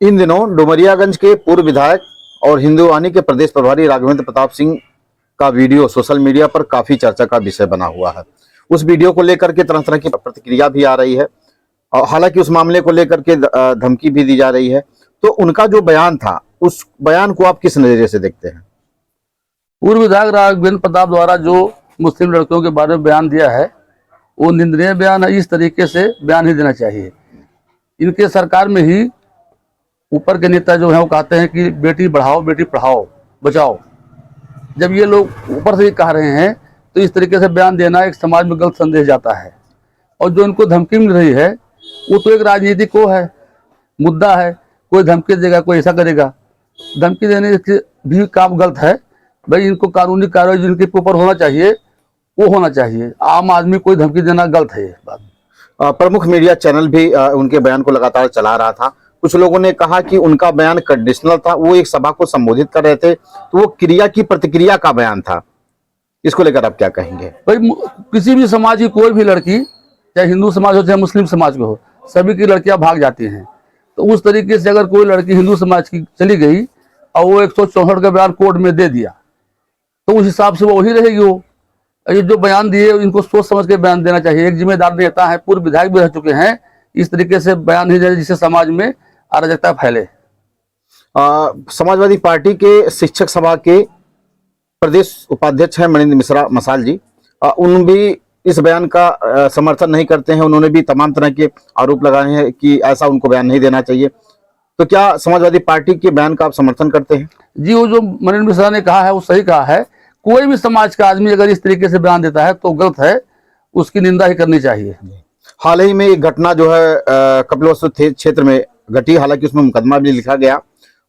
इन दिनों डुमरियागंज के पूर्व विधायक और हिंदुवानी के प्रदेश प्रभारी राघवेंद्र प्रताप सिंह का वीडियो सोशल मीडिया पर काफी चर्चा का विषय बना हुआ है। उस वीडियो को लेकर के तरह तरह की प्रतिक्रिया भी आ रही है और हालांकि उस मामले को लेकर के धमकी भी दी जा रही है। तो उनका जो बयान था, उस बयान को आप किस नजरिए से देखते हैं? पूर्व विधायक राघवेंद्र प्रताप द्वारा जो मुस्लिम लड़कियों के बारे में बयान दिया है वो निंदनीय बयान है। इस तरीके से बयान ही देना चाहिए। इनके सरकार में ही ऊपर के नेता जो हैं वो कहते हैं कि बेटी बढ़ाओ बेटी पढ़ाओ बचाओ। जब ये लोग ऊपर से ही कह रहे हैं तो इस तरीके से बयान देना एक समाज में गलत संदेश जाता है। और जो इनको धमकी मिल रही है वो तो एक राजनीतिक को है, मुद्दा है। कोई धमकी देगा, कोई ऐसा करेगा। धमकी देने के भी काम गलत है। भाई इनको कानूनी कार्रवाई जिनके ऊपर होना चाहिए वो होना चाहिए। आम आदमी कोई धमकी देना गलत है। ये बात प्रमुख मीडिया चैनल भी उनके बयान को लगातार चला रहा था। कुछ लोगों ने कहा कि उनका बयान कंडीशनल था, वो एक सभा को संबोधित कर रहे थे, तो वो क्रिया की प्रतिक्रिया का बयान था। इसको लेकर आप क्या कहेंगे? भाई किसी भी समाज की कोई भी लड़की, चाहे हिंदू समाज हो चाहे मुस्लिम समाज को हो, सभी की लड़कियां भाग जाती हैं। तो उस तरीके से अगर कोई लड़की हिंदू समाज की चली गई और वो 164 का बयान कोर्ट में दे दिया तो उस हिसाब से वो वही रहेगी। वो ये जो बयान दिए इनको सोच समझ के बयान देना चाहिए। एक जिम्मेदार नेता है, पूर्व विधायक भी रह चुके हैं। इस तरीके से बयान नहीं देना जिससे समाज में अराजकता फैले। समाजवादी पार्टी के शिक्षक सभा के प्रदेश उपाध्यक्ष हैं मणिंद्र मिश्रा मसाल जी, उन भी इस बयान का समर्थन नहीं करते हैं। उन्होंने भी तमाम तरह के आरोप लगाए हैं कि ऐसा उनको बयान नहीं देना चाहिए। तो क्या समाजवादी पार्टी के बयान का आप समर्थन करते हैं? जी, वो जो मणिंद्र मिश्रा ने कहा है वो सही कहा है। कोई भी समाज का आदमी अगर इस तरीके से बयान देता है तो गलत है, उसकी निंदा ही करनी चाहिए। हाल ही में एक घटना जो है कपिलवस्तु क्षेत्र में घटी, हालांकि उसमें मुकदमा भी लिखा गया।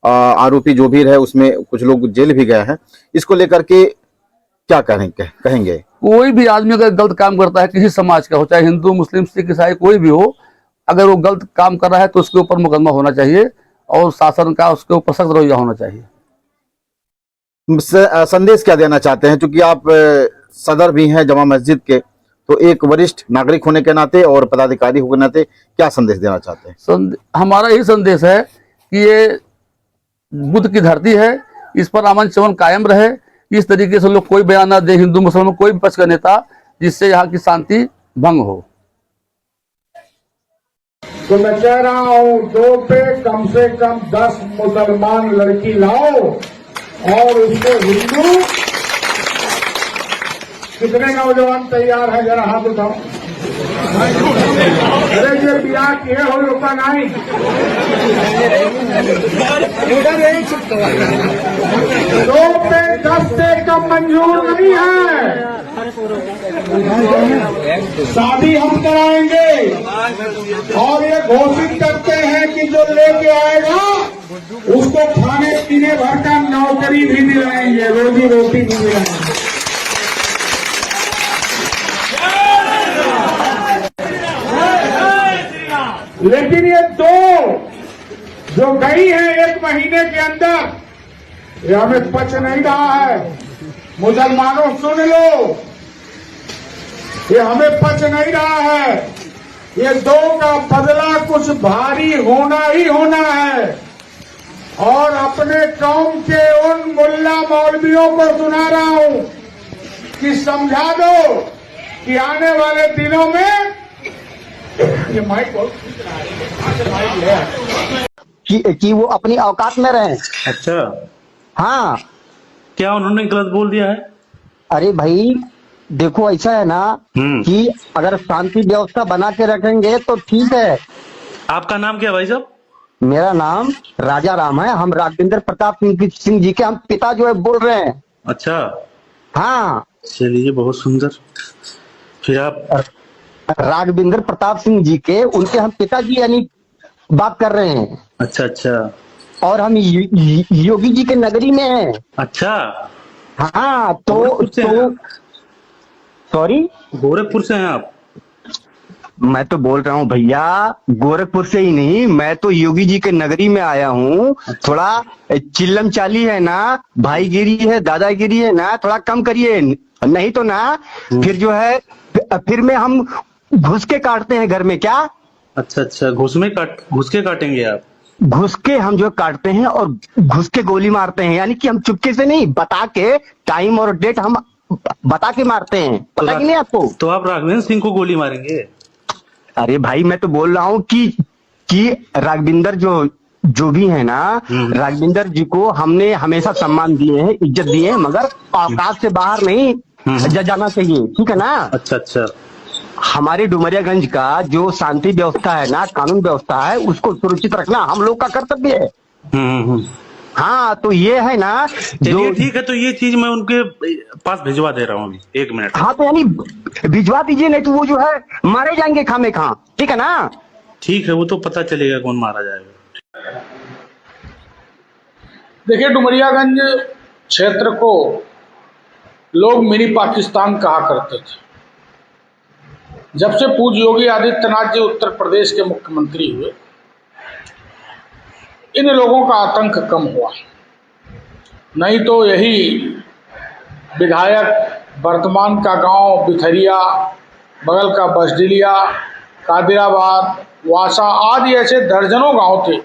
आरोपी जो भी रहे उसमें कुछ लोग जेल भी गए हैं। इसको लेकर के क्या कहेंगे? कोई भी आदमी अगर गलत काम करता है, किसी समाज का हो, चाहे हिंदू मुस्लिम सिख ईसाई कोई भी हो, अगर वो गलत काम कर रहा है तो उसके ऊपर मुकदमा होना चाहिए और शासन का उसके ऊपर सख्त रवैया होना चाहिए। संदेश क्या देना चाहते हैं? क्योंकि आप सदर भी हैं जामा मस्जिद के, तो एक वरिष्ठ नागरिक होने के नाते और पदाधिकारी होने के नाते क्या संदेश देना चाहते हैं? हमारा यही संदेश है कि ये बुद्ध की धरती है, इस पर अमन चमन कायम रहे। इस तरीके से लोग कोई बयान ना दे, हिंदू मुसलमान कोई भी पक्ष का नेता, जिससे यहाँ की शांति भंग हो। तो मैं कह रहा हूं 2 पे कम से कम 10 मुसलमान लड़की लाओ और उसको हिंदू। कितने नौजवान तैयार है जरा हाथ उठाओ। अरे ये ब्याह किए हो रुका नहीं। 2 पे 10 से कम मंजूर नहीं है। शादी हम कराएंगे और ये घोषित करते हैं कि जो लेके आएगा उसको खाने पीने भर का नौकरी भी दिलाएंगे, रोजी रोटी भी दिलाएंगे। लेकिन ये 2 जो गई है 1 महीने के अंदर, ये हमें पच नहीं रहा है। मुसलमानों सुन लो, ये हमें पच नहीं रहा है। ये 2 का बदला कुछ भारी होना ही होना है। और अपने कौम के उन मुल्ला मौलवियों को सुना रहा हूं कि समझा दो कि आने वाले दिनों में ये माइक कि वो अपनी औकात में रहें। अच्छा, हाँ, क्या उन्होंने गलत बोल दिया है? अरे भाई देखो ऐसा है ना कि अगर शांति व्यवस्था बना के रखेंगे तो ठीक है। आपका नाम क्या भाई साहब? मेरा नाम राजा राम है। हम राघवेंद्र प्रताप सिंह जी के हम पिता जो है बोल रहे हैं। अच्छा, हाँ, चलिए बहुत सुंदर। फिर आप राघवेंद्र प्रताप सिंह जी के उनके हम पिताजी यानी बात कर रहे हैं। अच्छा अच्छा, और हम योगी जी के नगरी में हैं। अच्छा, हाँ, तो सॉरी, गोरखपुर से हैं आप? मैं तो बोल रहा हूँ भैया गोरखपुर से ही नहीं, मैं तो योगी जी के नगरी में आया हूँ। थोड़ा चिल्लम चाली है ना, भाईगिरी है, दादागिरी है ना, थोड़ा कम करिए, नहीं तो ना फिर जो है फिर में हम घुस के काटते हैं घर में। क्या? अच्छा अच्छा, घुस के काटेंगे आप? घुस के हम जो काटते हैं और घुस के गोली मारते हैं, यानी कि हम चुपके से नहीं, बता के टाइम और डेट हम बता के मारते हैं, पता कि नहीं आपको? तो आप राघवेंद्र सिंह को गोली मारेंगे? अरे भाई मैं तो बोल रहा हूँ कि राघविंदर जो भी है ना, राघविंदर जी को हमने हमेशा सम्मान दिए हैं, इज्जत दिए हैं, मगर औकात से बाहर नहीं जाना चाहिए, ठीक है ना? अच्छा अच्छा। हमारे डुमरियागंज का जो शांति व्यवस्था है ना, कानून व्यवस्था है, उसको सुरक्षित रखना हम लोग का कर्तव्य है। हाँ, तो ये है ना, चलिए ठीक है, तो ये चीज मैं उनके पास भिजवा दे रहा हूँ अभी, 1 मिनट। हाँ तो यानी भिजवा दीजिए, नहीं तो वो जो है मारे जाएंगे खामे खा, ठीक है ना? ठीक है, वो तो पता चलेगा कौन मारा जाएगा। देखिए, डुमरियागंज क्षेत्र को लोग मिनी पाकिस्तान कहा करते थे। जब से पूज्य योगी आदित्यनाथ जी उत्तर प्रदेश के मुख्यमंत्री हुए, इन लोगों का आतंक कम हुआ। नहीं तो यही विधायक वर्तमान का गांव बिथरिया, बगल का बसडिलिया, कादिराबाद, वासा आदि ऐसे दर्जनों गांव थे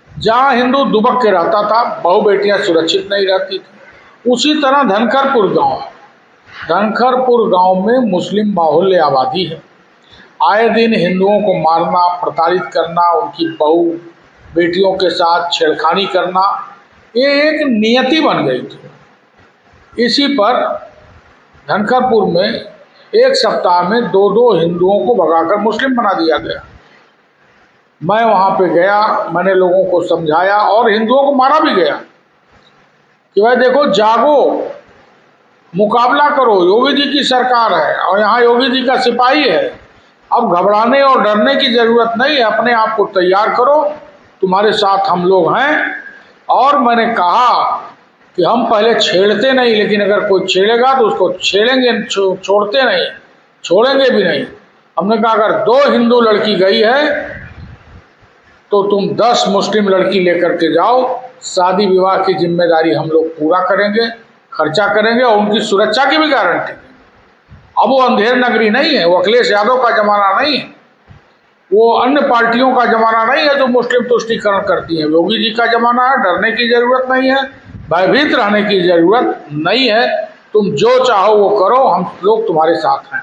जहां हिंदू दुबक के रहता था, बहु बेटियां सुरक्षित नहीं रहती थी। उसी तरह धनखरपुर गांव, धनखरपुर गांव में मुस्लिम बाहुल्य आबादी है। आए दिन हिंदुओं को मारना, प्रताड़ित करना, उनकी बहु बेटियों के साथ छेड़खानी करना, ये एक नियति बन गई थी। इसी पर धनखरपुर में एक सप्ताह में 2-2 हिंदुओं को भगाकर मुस्लिम बना दिया गया। मैं वहाँ पे गया, मैंने लोगों को समझाया और हिंदुओं को मारा भी गया कि भाई देखो, जागो, मुकाबला करो, योगी जी की सरकार है और यहाँ योगी जी का सिपाही है। अब घबराने और डरने की जरूरत नहीं है, अपने आप को तैयार करो, तुम्हारे साथ हम लोग हैं। और मैंने कहा कि हम पहले छेड़ते नहीं, लेकिन अगर कोई छेड़ेगा तो उसको छेड़ेंगे, छोड़ते नहीं, छोड़ेंगे भी नहीं। हमने कहा अगर 2 हिंदू लड़की गई है तो तुम 10 मुस्लिम लड़की लेकर के जाओ, शादी विवाह की जिम्मेदारी हम लोग पूरा करेंगे, खर्चा करेंगे और उनकी सुरक्षा की भी गारंटी। अब वो अंधेर नगरी नहीं है, वो अखिलेश यादव का जमाना नहीं है, वो अन्य पार्टियों का जमाना नहीं है जो मुस्लिम तुष्टीकरण करती है। योगी जी का जमाना है, डरने की जरूरत नहीं है, भयभीत रहने की जरूरत नहीं है। तुम जो चाहो वो करो, हम लोग तुम्हारे साथ हैं।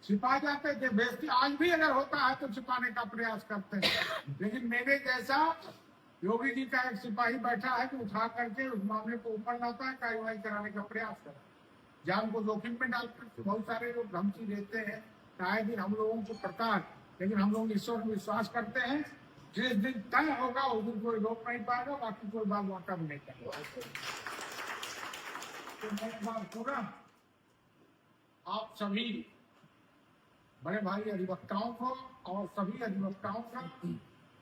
छिपा जाते थे, बेइज्जती आज भी अगर होता है तो छिपाने का प्रयास करते हैं। लेकिन मेरे जैसा योगी जी का एक सिपाही बैठा है कि उठा करके उस मामले को ऊपर लाता है, कार्रवाई कराने का प्रयास करता है। जान को जोखिम में डालकर बहुत सारे लोग धमकी देते हैं, आए दिन हम लोगों को पता है, लेकिन हम लोग ईश्वर में विश्वास करते हैं। जिस दिन तय होगा उस दिन कोई रोक नहीं पाएगा, बाकी कोई बात वाटा नहीं करेगा। पूरा आप सभी बड़े भाई अधिवक्ताओं को और सभी अधिवक्ताओं का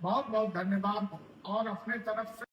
बहुत बहुत धन्यवाद और अपने तरफ से